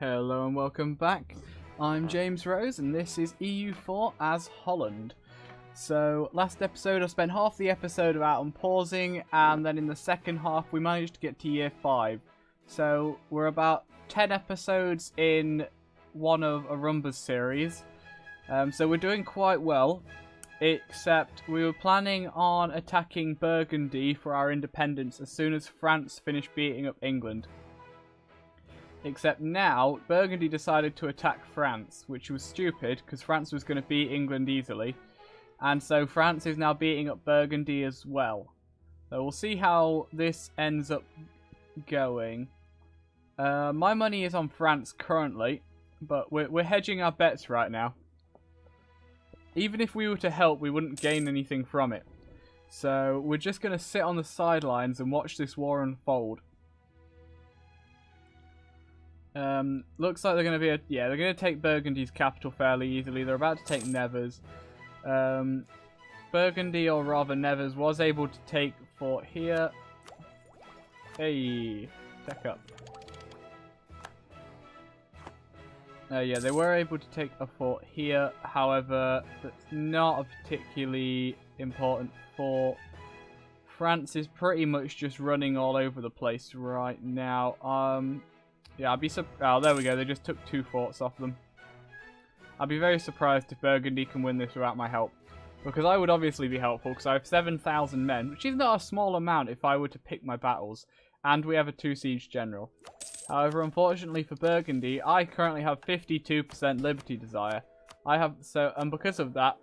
Hello and welcome back. I'm James Rose and this is EU4 as Holland. So last episode I spent half the episode about unpausing, and then in the second half we managed to get to year 5. So we're about 10 episodes in one of Arumba's series. So we're doing quite well, except we were planning on attacking Burgundy for our independence as soon as France finished beating up England. Except now, Burgundy decided to attack France, which was stupid, because France was going to beat England easily. And so France is now beating up Burgundy as well. So we'll see how this ends up going. My money is on France currently, but we're hedging our bets right now. Even if we were to help, we wouldn't gain anything from it. So we're just going to sit on the sidelines and watch this war unfold. Looks like they're going to be they're going to take Burgundy's capital fairly easily. They're about to take Nevers. Burgundy, or rather Nevers, was able to take fort here. Hey, tech up. Yeah, they were able to take a fort here. However, that's not a particularly important fort. France is pretty much just running all over the place right now. Yeah, I'd be oh, there we go. They just took 2 forts off them. I'd be very surprised if Burgundy can win this without my help. Because I would obviously be helpful, because I have 7,000 men, which is not a small amount if I were to pick my battles. And we have a 2 siege general. However, unfortunately for Burgundy, I currently have 52% liberty desire. And because of that,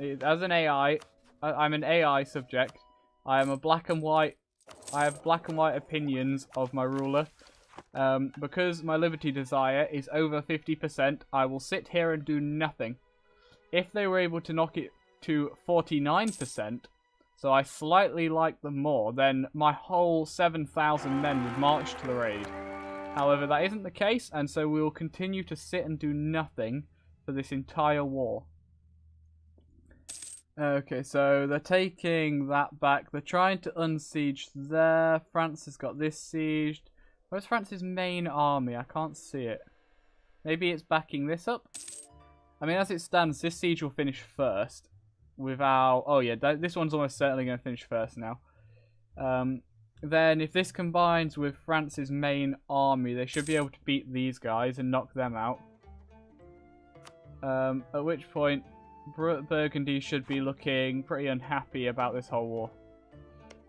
as an AI, I'm an AI subject. I am a black and white. I have black and white opinions of my ruler. Because my liberty desire is over 50%, I will sit here and do nothing. If they were able to knock it to 49%, so I slightly like them more, then my whole 7,000 men would march to the raid. However, that isn't the case, and so we will continue to sit and do nothing for this entire war. Okay, so they're taking that back. They're trying to unsiege there. France has got this sieged. Where's France's main army? I can't see it. Maybe it's backing this up? I mean, as it stands, this siege will finish first. Without... Oh, yeah, this one's almost certainly going to finish first now. Then, if this combines with France's main army, they should be able to beat these guys and knock them out. At which point, Burgundy should be looking pretty unhappy about this whole war.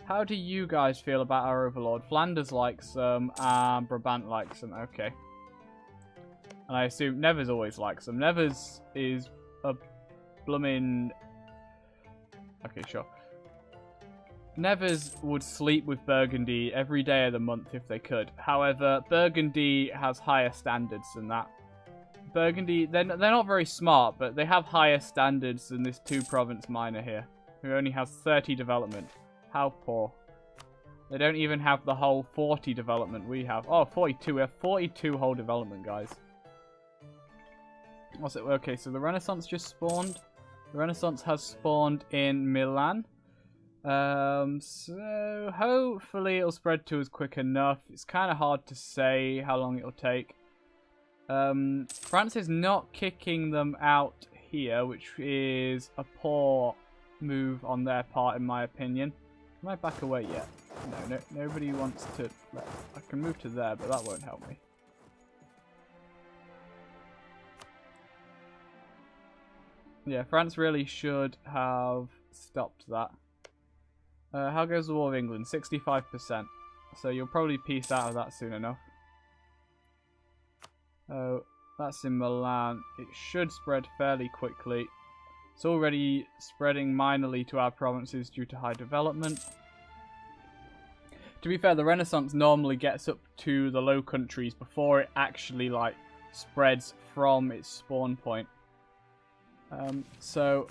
How do you guys feel about our overlord? Flanders likes them, and Brabant likes them. Okay. And I assume Nevers always likes them. Nevers is a blooming... Okay, sure. Nevers would sleep with Burgundy every day of the month if they could. However, Burgundy has higher standards than that. Burgundy, they're not very smart, but they have higher standards than this 2-province miner here, who only has 30 development. How poor. They don't even have the whole 40 development we have. Oh, 42. We have 42 whole development, guys. What's it? Okay, so the Renaissance just spawned. The Renaissance has spawned in Milan. So hopefully it'll spread to us quick enough. It's kind of hard to say how long it'll take. France is not kicking them out here, which is a poor move on their part, in my opinion. Can I back away yet? No, nobody wants to... I can move to there, but that won't help me. Yeah, France really should have stopped that. How goes the War of England? 65%. So you'll probably piece out of that soon enough. Oh, that's in Milan. It should spread fairly quickly. It's already spreading minorly to our provinces due to high development. To be fair, the Renaissance normally gets up to the Low Countries before it actually spreads from its spawn point. So,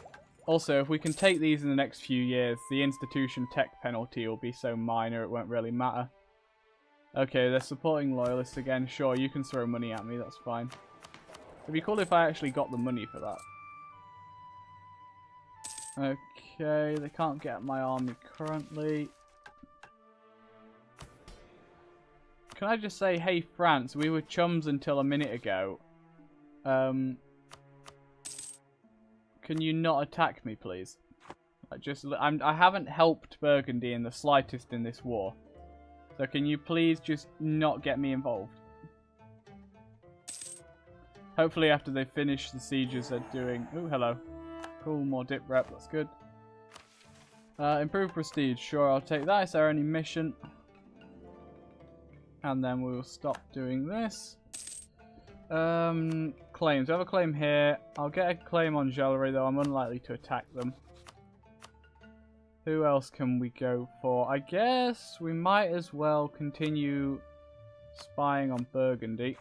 also, if we can take these in the next few years, the institution tech penalty will be so minor it won't really matter. Okay, they're supporting loyalists again. Sure, you can throw money at me, that's fine. It'd be cool if I actually got the money for that. Okay, they can't get my army currently. Can I just say, hey France, we were chums until a minute ago. Can you not attack me, please? I haven't helped Burgundy in the slightest in this war. So can you please just not get me involved? Hopefully after they finish the sieges they're doing... Ooh, hello. Cool, more dip rep, that's good. Improve prestige, sure, I'll take that. Is there any mission? And then we will stop doing this. Claims. We have a claim here. I'll get a claim on Jewelry, though I'm unlikely to attack them. Who else can we go for? I guess we might as well continue spying on Burgundy.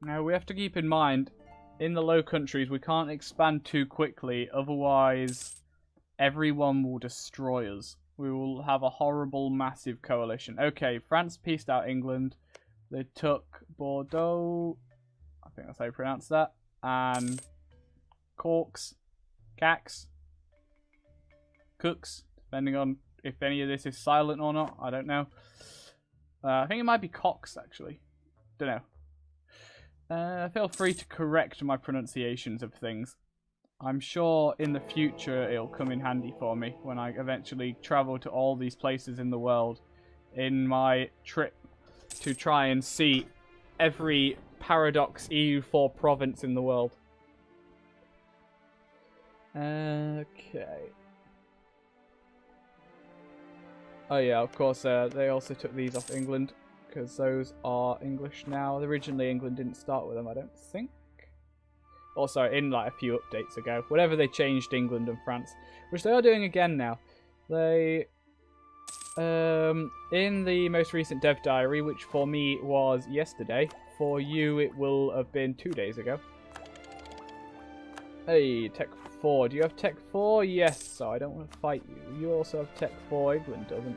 Now, we have to keep in mind, in the Low Countries, we can't expand too quickly, otherwise everyone will destroy us. We will have a horrible, massive coalition. Okay, France pieced out England. They took Bordeaux. I think that's how you pronounce that. And Cooks. Depending on if any of this is silent or not. I don't know. I think it might be Cox, actually. Don't know. Feel free to correct my pronunciations of things. I'm sure in the future it'll come in handy for me when I eventually travel to all these places in the world in my trip to try and see every Paradox EU4 province in the world. Okay. Oh yeah, of course, they also took these off England because those are English now. Originally England didn't start with them, I don't think. Or sorry, in like a few updates ago. Whatever they changed England and France. Which they are doing again now. They... in the most recent dev diary, which for me was yesterday. For you, it will have been 2 days ago. Hey, Tech 4. Do you have Tech 4? Yes, so I don't want to fight you. You also have Tech 4. England doesn't.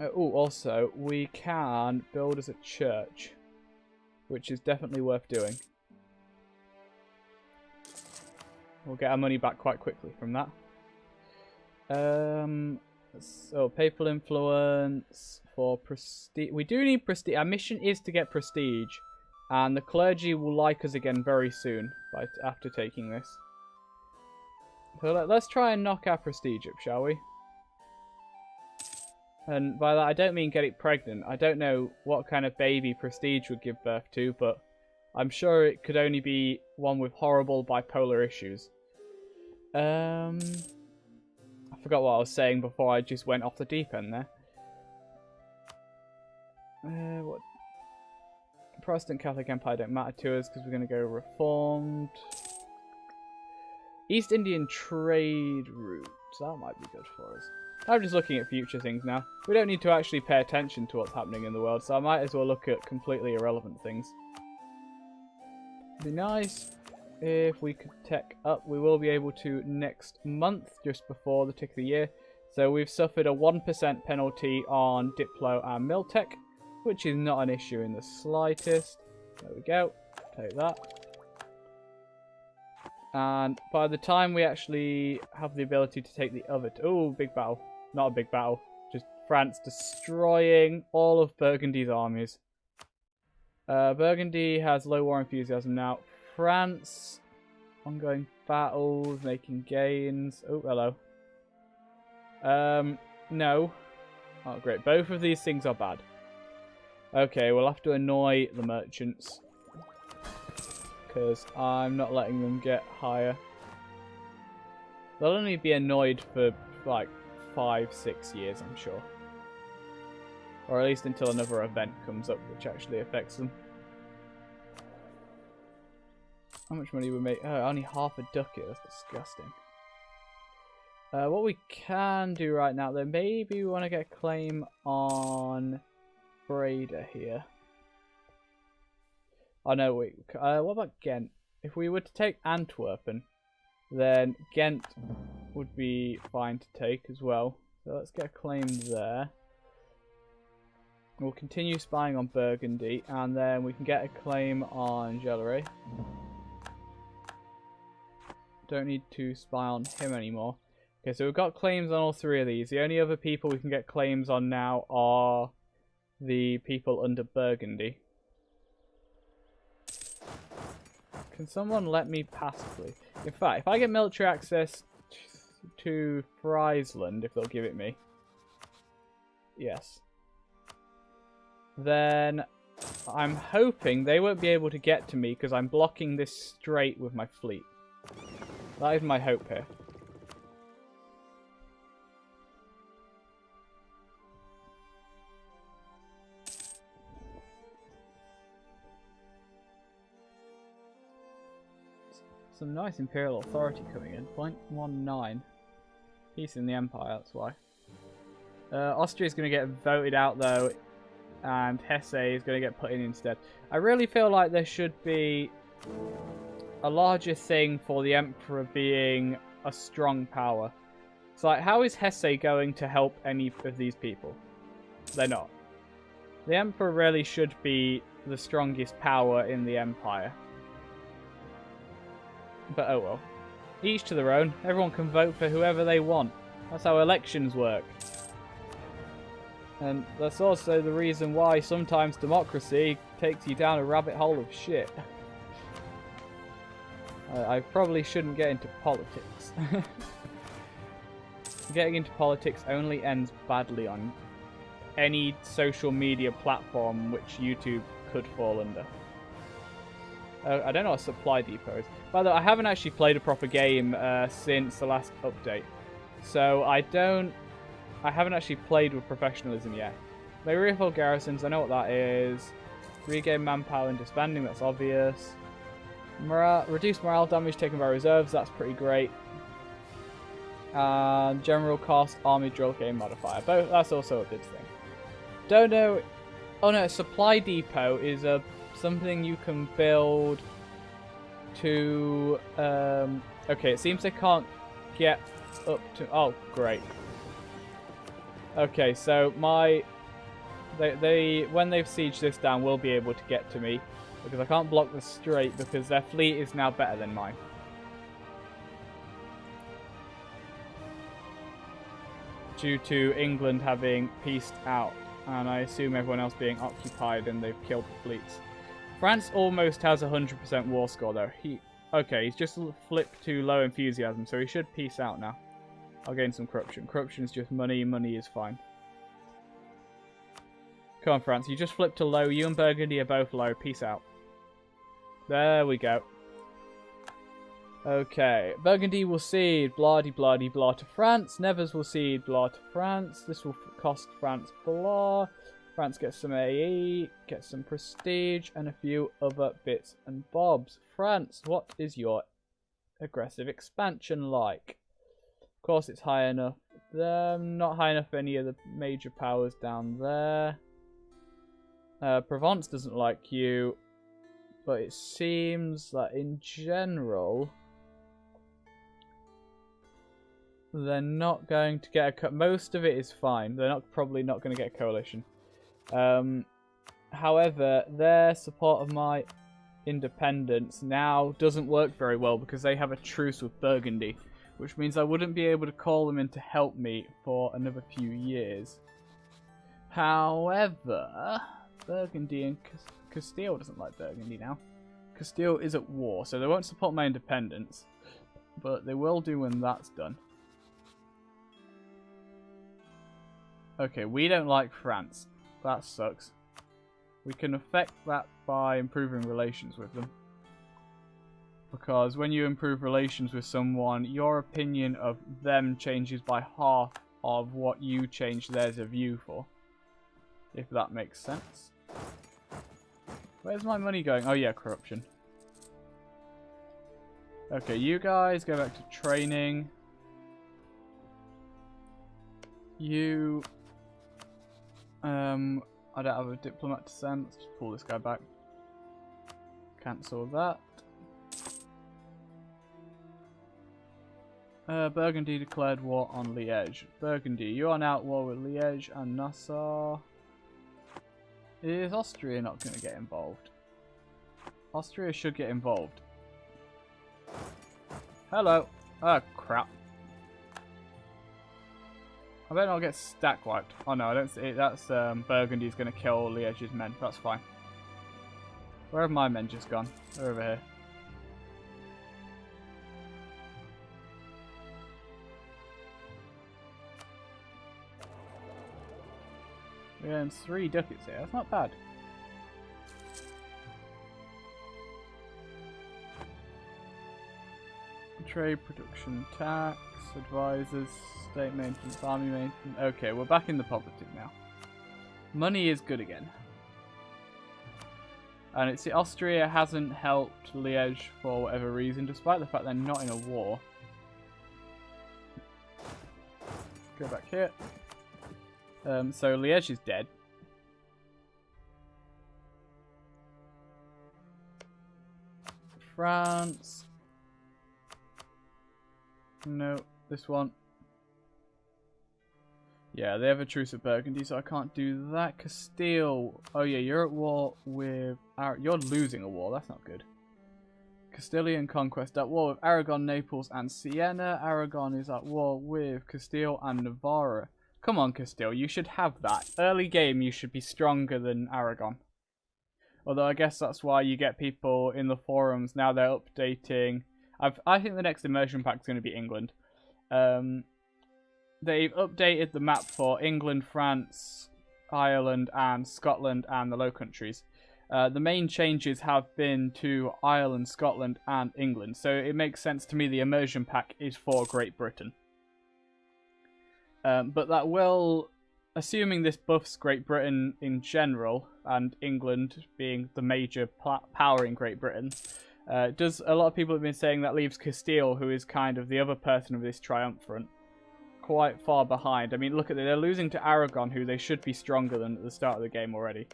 Oh, also, we can build as a church. Which is definitely worth doing. We'll get our money back quite quickly from that. So, papal influence for prestige. We do need prestige. Our mission is to get prestige. And the clergy will like us again very soon after taking this. So let's try and knock our prestige up, shall we? And by that, I don't mean get it pregnant. I don't know what kind of baby prestige would give birth to, but I'm sure it could only be one with horrible bipolar issues. I forgot what I was saying before I just went off the deep end there. What? Protestant Catholic Empire don't matter to us because we're going to go Reformed. East Indian trade route. That might be good for us. I'm just looking at future things now. We don't need to actually pay attention to what's happening in the world, so I might as well look at completely irrelevant things. It'd be nice if we could tech up. We will be able to next month, just before the tick of the year. So we've suffered a 1% penalty on Diplo and Miltech, which is not an issue in the slightest. There we go. Take that. And by the time we actually have the ability to take the other... Oh, big battle. Not a big battle. Just France destroying all of Burgundy's armies. Burgundy has low war enthusiasm now. France, ongoing battles, making gains. Oh, hello. No. Oh, great. Both of these things are bad. Okay, we'll have to annoy the merchants. Because I'm not letting them get higher. They'll only be annoyed for like 5-6 years, I'm sure. Or at least until another event comes up which actually affects them. How much money we make? Oh, only half a ducat. That's disgusting. What we can do right now, though, maybe we want to get a claim on Breda here. Oh no, wait. What about Ghent? If we were to take Antwerpen, then Ghent would be fine to take as well. So let's get a claim there. We'll continue spying on Burgundy, and then we can get a claim on Jeleray. Don't need to spy on him anymore. Okay, so we've got claims on all three of these. The only other people we can get claims on now are the people under Burgundy. Can someone let me pass, please? In fact, if I get military access to Friesland, if they'll give it me. Yes. Then I'm hoping they won't be able to get to me because I'm blocking this strait with my fleet. That is my hope here. Some nice Imperial authority coming in. 0.19. Peace in the Empire, that's why. Austria's going to get voted out, though, and Hesse is going to get put in instead. I really feel like there should be a larger thing for the Emperor being a strong power. It's like, how is Hesse going to help any of these people? They're not. The Emperor really should be the strongest power in the Empire. But oh well. Each to their own. Everyone can vote for whoever they want. That's how elections work. And that's also the reason why sometimes democracy takes you down a rabbit hole of shit. I probably shouldn't get into politics. Getting into politics only ends badly on any social media platform which YouTube could fall under. I don't know what supply depot is. By the way, I haven't actually played a proper game since the last update. So I haven't actually played with professionalism yet. They refill garrisons, I know what that is. Regain manpower and disbanding, that's obvious. Reduce morale damage taken by reserves, that's pretty great. And general cost, army drill game modifier. Both, that's also a good thing. Don't know. Oh no, supply depot is something you can build to. Okay, it seems they can't get up to. Oh, great. Okay, so they when they've sieged this down will be able to get to me because I can't block the strait because their fleet is now better than mine. Due to England having peaced out, and I assume everyone else being occupied and they've killed the fleets. France almost has 100% war score though. He's just flipped to low enthusiasm, so he should peace out now. I'll gain some corruption. Corruption is just money. Money is fine. Come on, France. You just flipped to low. You and Burgundy are both low. Peace out. There we go. Okay. Burgundy will cede. Blah-de-blah-de-blah to France. Nevers will cede. Blah to France. This will cost France blah. France gets some AE, gets some prestige, and a few other bits and bobs. France, what is your aggressive expansion like? Of course, it's high enough. Not high enough for any of the major powers down there. Provence doesn't like you, but it seems that in general, they're not going to get a. Most of it is fine. They're probably not going to get a coalition. However, their support of my independence now doesn't work very well because they have a truce with Burgundy, which means I wouldn't be able to call them in to help me for another few years. However, Burgundy and Castile doesn't like Burgundy now. Castile is at war, so they won't support my independence, but they will do when that's done. Okay, we don't like France. That sucks. We can affect that by improving relations with them. Because when you improve relations with someone, your opinion of them changes by half of what you change theirs of you for. If that makes sense. Where's my money going? Oh yeah, corruption. Okay, you guys go back to training. You... I don't have a diplomat to send. Let's just pull this guy back. Cancel that. Burgundy declared war on Liège. Burgundy, you are now at war with Liège and Nassau. Is Austria not going to get involved? Austria should get involved. Hello. Ah, crap. I better not get stack wiped. Oh no, I don't see it. That's Burgundy's going to kill Liège's men. That's fine. Where have my men just gone? They're over here. We earned 3 ducats here. That's not bad. Trade, production, tax, advisors, state maintenance, army maintenance. Okay, we're back in the poverty now. Money is good again. And it's Austria hasn't helped Liège for whatever reason, despite the fact they're not in a war. Go back here. So Liège is dead. France. No, this one. Yeah, they have a truce with Burgundy, so I can't do that. Castile. Oh yeah, you're at war with... You're losing a war, that's not good. Castilian conquest at war with Aragon, Naples, and Siena. Aragon is at war with Castile and Navarra. Come on, Castile, you should have that. Early game, you should be stronger than Aragon. Although I guess that's why you get people in the forums, now they're updating... I think the next immersion pack is going to be England. They've updated the map for England, France, Ireland, and Scotland, and the Low Countries. The main changes have been to Ireland, Scotland, and England. So it makes sense to me the immersion pack is for Great Britain. But that will, assuming this buffs Great Britain in general, and England being the major power in Great Britain, does a lot of people have been saying that leaves Castile, who is kind of the other person of this triumvirate, quite far behind. I mean, look at it. They're losing to Aragon, who they should be stronger than at the start of the game already.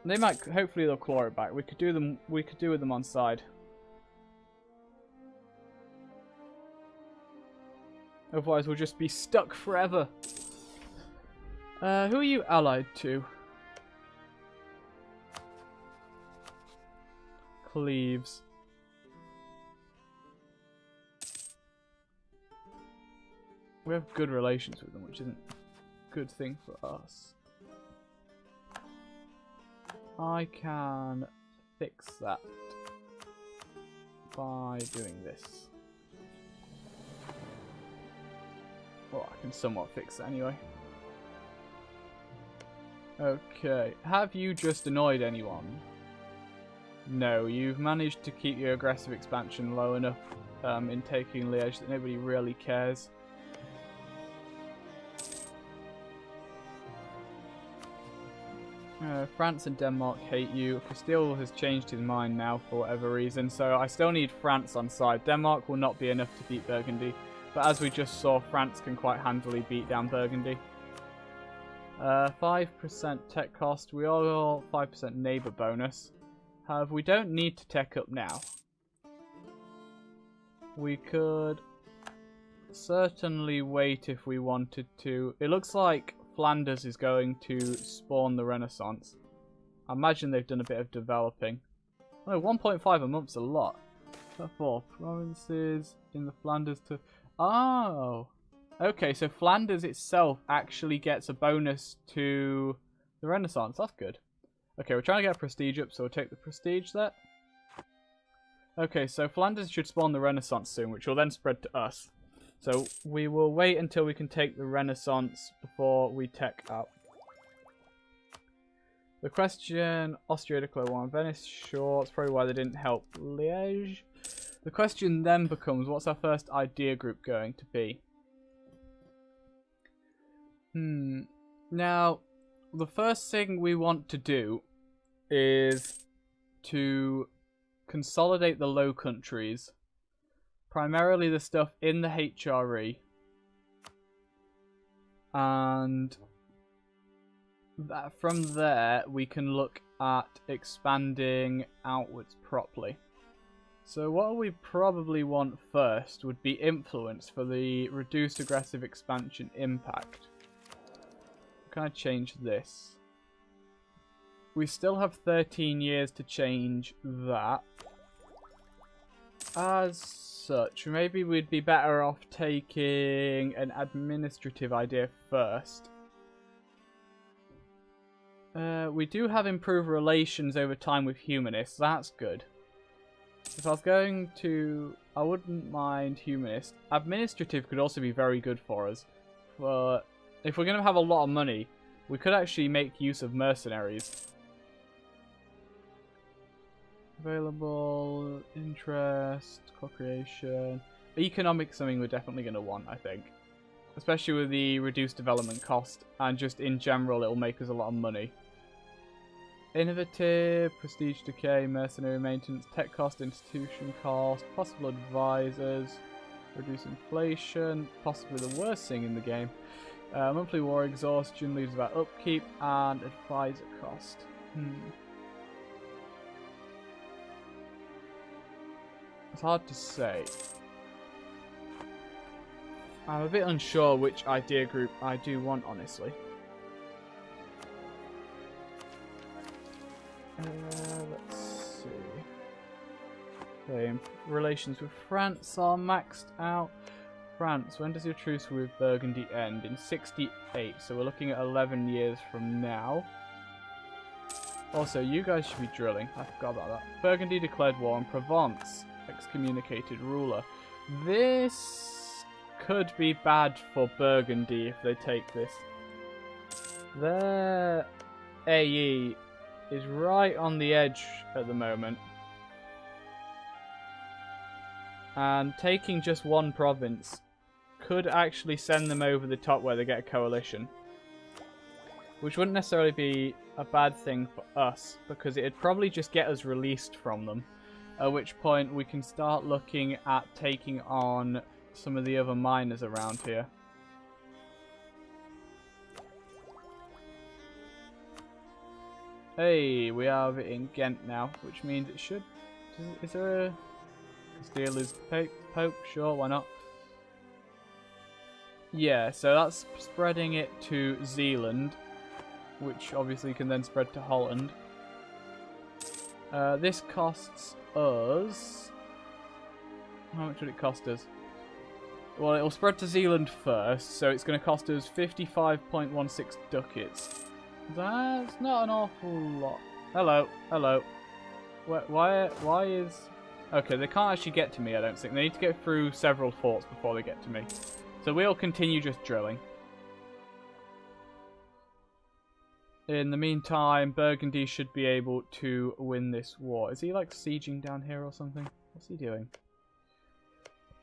They might, hopefully they'll claw it back. We could do with them on side. Otherwise we'll just be stuck forever. Who are you allied to? Cleves. We have good relations with them, which isn't a good thing for us. I can fix that by doing this. Well, I can somewhat fix it anyway. Okay, have you just annoyed anyone? No, you've managed to keep your aggressive expansion low enough in taking Liège that nobody really cares. France and Denmark hate you. Castile has changed his mind now for whatever reason, so I still need France on side. Denmark will not be enough to beat Burgundy, but as we just saw, France can quite handily beat down Burgundy. 5% tech cost. We all 5% neighbour bonus. However, we don't need to tech up now. We could certainly wait if we wanted to. It looks like Flanders is going to spawn the Renaissance. I imagine they've done a bit of developing. Oh, 1.5 a month's a lot. 4 provinces in the Flanders to... Oh! Okay, so Flanders itself actually gets a bonus to the Renaissance. That's good. Okay, we're trying to get prestige up, so we'll take the prestige there. Okay, so Flanders should spawn the Renaissance soon, which will then spread to us. So we will wait until we can take the Renaissance before we tech up. The question, Austria declare war on Venice, sure, that's probably why they didn't help Liège. The question then becomes, what's our first idea group going to be? Now, the first thing we want to do is to consolidate the Low Countries. Primarily the stuff in the HRE. And from there, we can look at expanding outwards properly. So what we probably want first would be influence for the reduced aggressive expansion impact. Can I change this? We still have 13 years to change that. As such. Maybe we'd be better off taking an administrative idea first. We do have improved relations over time with humanists. That's good. If I was going to... I wouldn't mind humanist. Administrative could also be very good for us. But if we're going to have a lot of money, we could actually make use of mercenaries. Available, interest, co-creation. Economic something we're definitely going to want, I think. Especially with the reduced development cost. And just in general, it'll make us a lot of money. Innovative, prestige decay, mercenary maintenance, tech cost, institution cost, possible advisors, reduce inflation, possibly the worst thing in the game. Monthly war exhaustion leaves about upkeep and advisor cost. It's hard to say. I'm a bit unsure which idea group I do want, honestly. Let's see. Okay, relations with France are maxed out. France, when does your truce with Burgundy end? In 68, so we're looking at 11 years from now. Also, you guys should be drilling. I forgot about that. Burgundy declared war on Provence. Excommunicated ruler. This could be bad for Burgundy if they take this. Their AE is right on the edge at the moment. And taking just one province could actually send them over the top where they get a coalition. Which wouldn't necessarily be a bad thing for us, because it'd probably just get us released from them. At which point we can start looking at taking on some of the other miners around here. Hey, we have it in Ghent now, which means it should... Is there a... Castile is Pope? Sure, why not? Yeah, so that's spreading it to Zealand, which obviously can then spread to Holland. This costs us... How much would it cost us? Well, it'll spread to Zealand first, so it's going to cost us 55.16 ducats. That's not an awful lot. Hello, hello. Why is... Okay, they can't actually get to me, I don't think. They need to go through several forts before they get to me. So we'll continue just drilling. In the meantime, Burgundy should be able to win this war. Is he, like, sieging down here or something? What's he doing?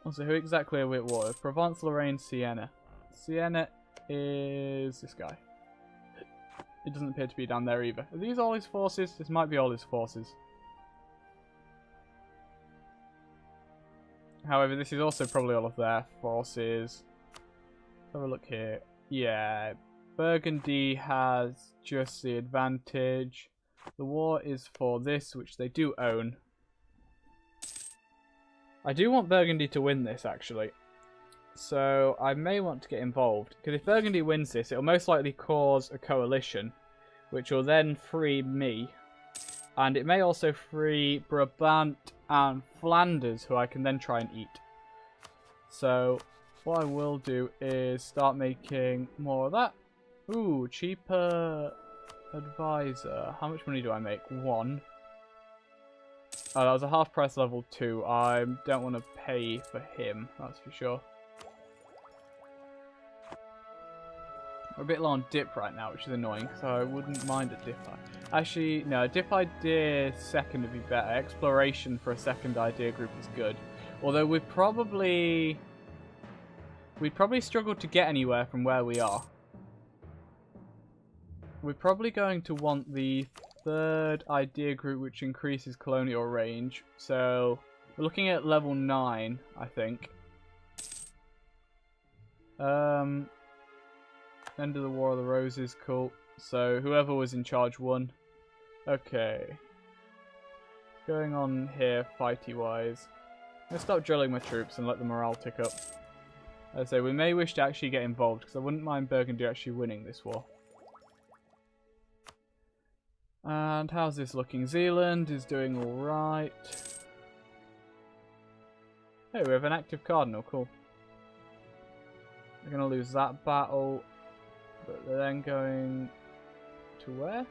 Also, who exactly are we at war with? Provence, Lorraine, Siena. Siena is this guy. It doesn't appear to be down there either. Are these all his forces? This might be all his forces. However, this is also probably all of their forces. Let's have a look here. Yeah, Burgundy has just the advantage. The war is for this, which they do own. I do want Burgundy to win this, actually. So I may want to get involved. Because if Burgundy wins this, it'll most likely cause a coalition, which will then free me. And it may also free Brabant and Flanders, who I can then try and eat. So what I will do is start making more of that. Ooh, cheaper advisor. How much money do I make? 1. Oh, that was a half price level 2. I don't want to pay for him, that's for sure. We're a bit low on dip right now, which is annoying, so I wouldn't mind a dip. Actually, no, a dip idea second would be better. Exploration for a second idea group is good. Although we'd probably struggle to get anywhere from where we are. We're probably going to want the third idea group, which increases colonial range. So we're looking at level 9, I think. End of the War of the Roses, cool. So whoever was in charge won. Okay. Going on here, fighty wise. I'm gonna stop drilling my troops and let the morale tick up. As I say, we may wish to actually get involved, because I wouldn't mind Burgundy actually winning this war. And how's this looking? Zealand is doing alright. Hey, we have an active cardinal. Cool. We're going to lose that battle. But they're then going to where?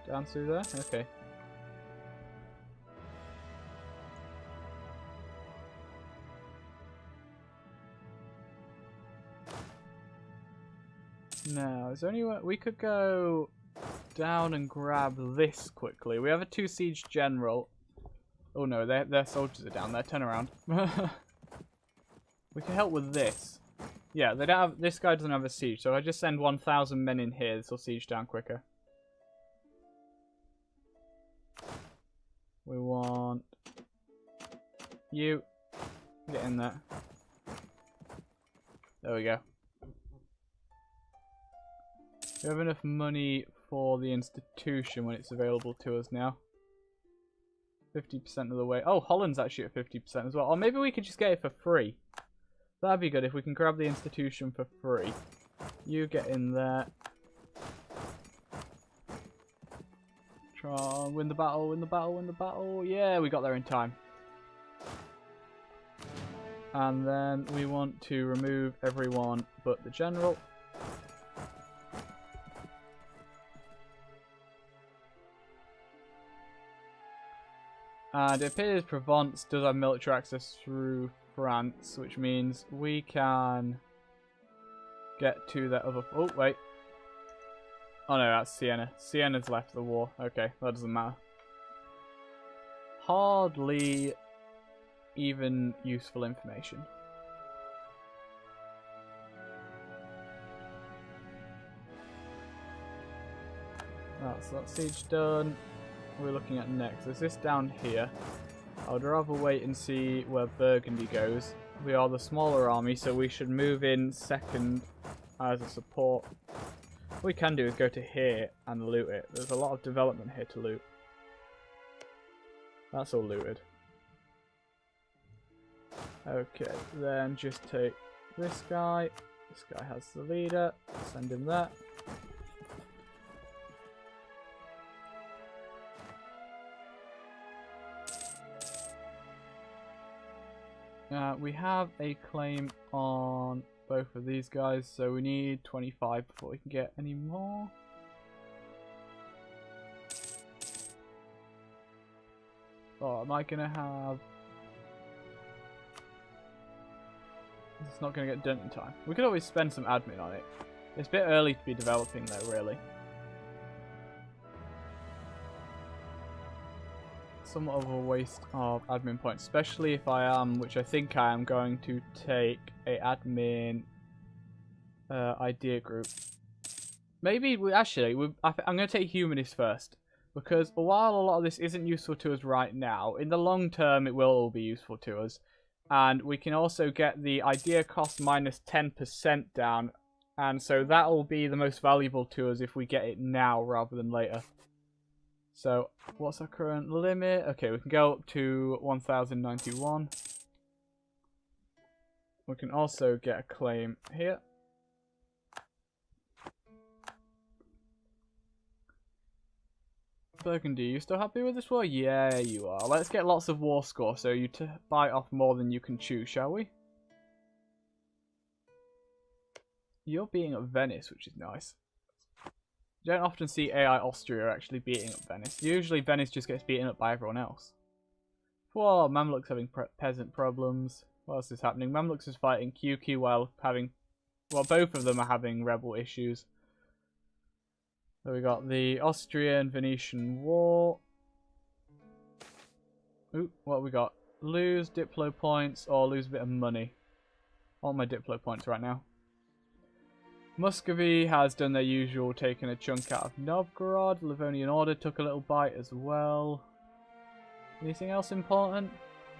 Down through there? Okay. Now, is there anywhere we could go down and grab this quickly? We have a 2 siege general. Oh no, their soldiers are down there. Turn around. We can help with this. Yeah, they don't have. This guy doesn't have a siege, so I just send 1,000 men in here. This will siege down quicker. We want you. Get in there. There we go. We have enough money for the institution when it's available to us now. 50% of the way. Oh, Holland's actually at 50% as well. Or maybe we could just get it for free. That'd be good if we can grab the institution for free. You get in there. Try and win the battle, win the battle, win the battle. Yeah, we got there in time. And then we want to remove everyone but the general. And it appears Provence does have military access through France, which means we can get to that other... Oh, wait. Oh no, that's Siena. Siena's left the war. Okay, that doesn't matter. Hardly even useful information. That's that siege done. We're looking at next. Is this down here? I would rather wait and see where Burgundy goes. We are the smaller army, so we should move in second as a support. What we can do is go to here and loot it. There's a lot of development here to loot. That's all looted. Okay, then just take this guy. This guy has the leader. Send him there. We have a claim on both of these guys, so we need 25 before we can get any more. Oh, am I going to have... It's not going to get done in time. We could always spend some admin on it. It's a bit early to be developing though, really. Somewhat of a waste of admin points, especially if I am, which I think I am, going to take a admin idea group. Maybe I'm going to take humanist first, because while a lot of this isn't useful to us right now, in the long term it will all be useful to us, and we can also get the idea cost minus 10% down, and so that will be the most valuable to us if we get it now rather than later. So, what's our current limit? Okay, we can go up to 1091. We can also get a claim here. Burgundy, you still happy with this war? Yeah, you are. Let's get lots of war score so you bite off more than you can chew, shall we? You're beating up Venice, which is nice. You don't often see AI Austria actually beating up Venice. Usually Venice just gets beaten up by everyone else. Whoa, Mamluks having peasant problems. What else is happening? Mamluks is fighting QQ while having... Well, both of them are having rebel issues. So we got the Austrian-Venetian War. Ooh, what have we got? Lose Diplo points or lose a bit of money. I want my Diplo points right now. Muscovy has done their usual, taking a chunk out of Novgorod. Livonian Order took a little bite as well. Anything else important?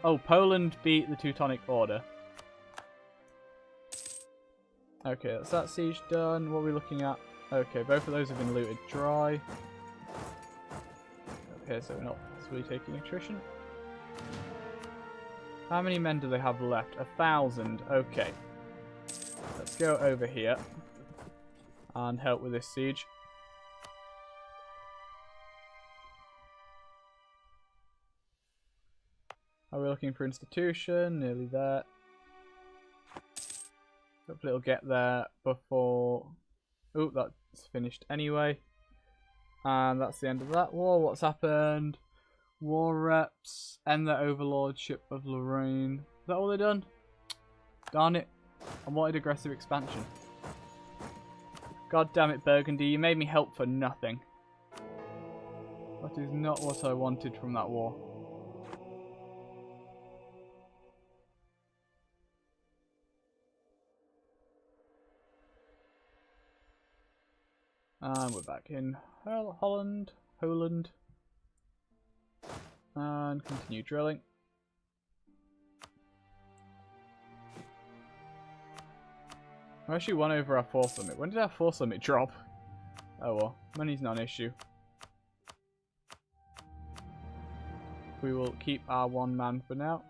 Oh, Poland beat the Teutonic Order. Okay, that's that siege done. What are we looking at? Okay, both of those have been looted dry. Okay, so we're not possibly taking attrition. How many men do they have left? 1,000. Okay. Let's go over here and help with this siege. How are we we're looking for institution, nearly there. Hopefully it'll get there before... Oh, that's finished anyway. And that's the end of that war. What's happened? War reps, end the overlordship of Lorraine. Is that all they've done? Darn it. I wanted aggressive expansion. God damn it, Burgundy. You made me help for nothing. That is not what I wanted from that war. And we're back in Holland. And continue drilling. We're actually 1 over our force limit. When did our force limit drop? Oh well, money's not an issue. We will keep our 1 man for now.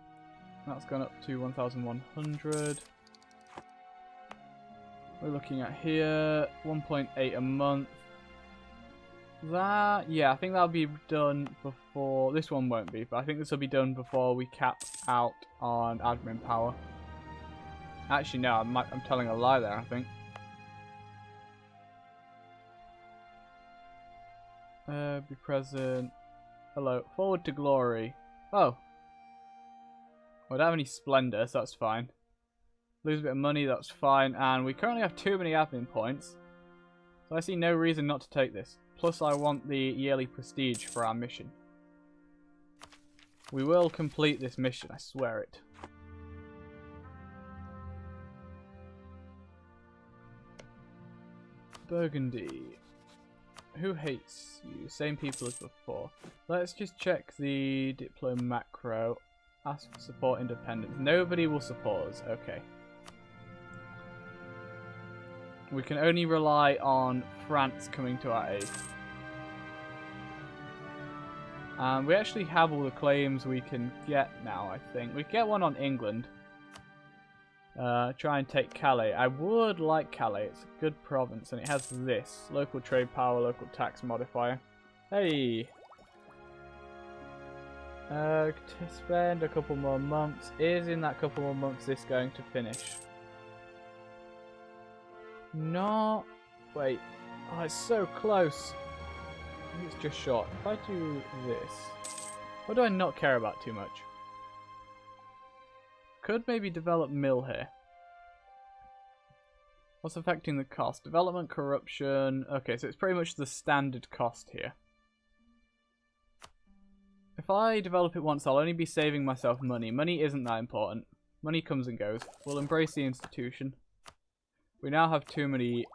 That's gone up to 1,100. We're looking at here 1.8 a month. That, yeah, I think that'll be done before. This one won't be, but I think this will be done before we cap out on admin power. Actually, no, I'm telling a lie there, I think. Be present. Hello. Forward to glory. Oh. I don't have any splendor, so that's fine. Lose a bit of money, that's fine. And we currently have too many admin points. So I see no reason not to take this. Plus I want the yearly prestige for our mission. We will complete this mission, I swear it. Burgundy. Who hates you? Same people as before. Let's just check the Diplo macro. Ask for support independence. Nobody will support us. Okay. We can only rely on France coming to our aid. And we actually have all the claims we can get now, I think. We get one on England. Try and take Calais. I would like Calais. It's a good province, and it has this. Local trade power, local tax modifier. Hey! To spend a couple more months. Is in that couple more months this going to finish? Not... Wait. Oh, it's so close. I think it's just short. If I do this... What do I not care about too much? Could maybe develop mill here. What's affecting the cost? Development, corruption. Okay, so it's pretty much the standard cost here. If I develop it once, I'll only be saving myself money. Money isn't that important. Money comes and goes. We'll embrace the institution. We now have too many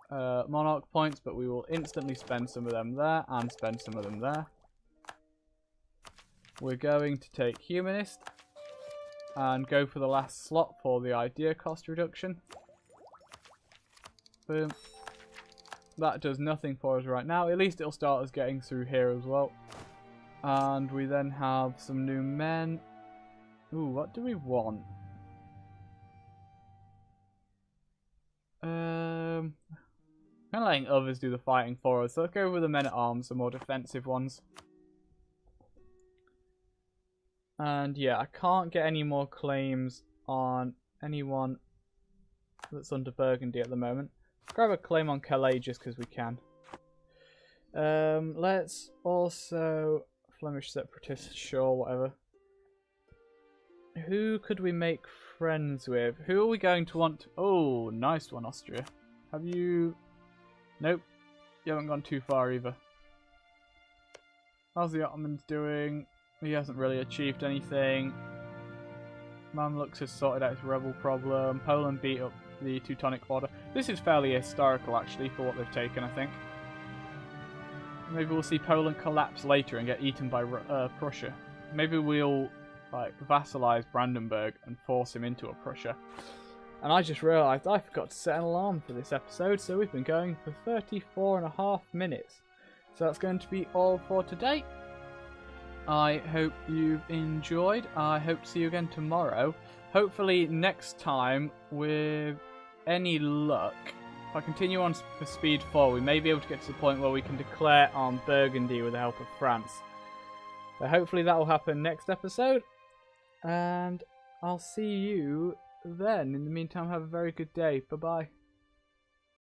monarch points, but we will instantly spend some of them there and spend some of them there. We're going to take humanist and go for the last slot for the idea cost reduction. Boom. That does nothing for us right now. At least it'll start us getting through here as well. And we then have some new men. Ooh, what do we want? Kind of letting others do the fighting for us. So let's go with the men at arms, the more defensive ones. And yeah, I can't get any more claims on anyone that's under Burgundy at the moment. Let's grab a claim on Calais just because we can. Let's also... Flemish separatists, sure, whatever. Who could we make friends with? Who are we going to want? Oh, nice one, Austria. Have you... Nope. You haven't gone too far either. How's the Ottomans doing? He hasn't really achieved anything. Mamluks has sorted out his rebel problem. Poland beat up the Teutonic Order. This is fairly historical, actually, for what they've taken, I think. Maybe we'll see Poland collapse later and get eaten by Prussia. Maybe we'll like vassalize Brandenburg and force him into a Prussia. And I just realised I forgot to set an alarm for this episode, so we've been going for 34.5 minutes. So that's going to be all for today. I hope you've enjoyed. I hope to see you again tomorrow. Hopefully next time, with any luck, if I continue on for speed 4, we may be able to get to the point where we can declare on Burgundy with the help of France. So hopefully that will happen next episode. And I'll see you then. In the meantime, have a very good day. Bye-bye.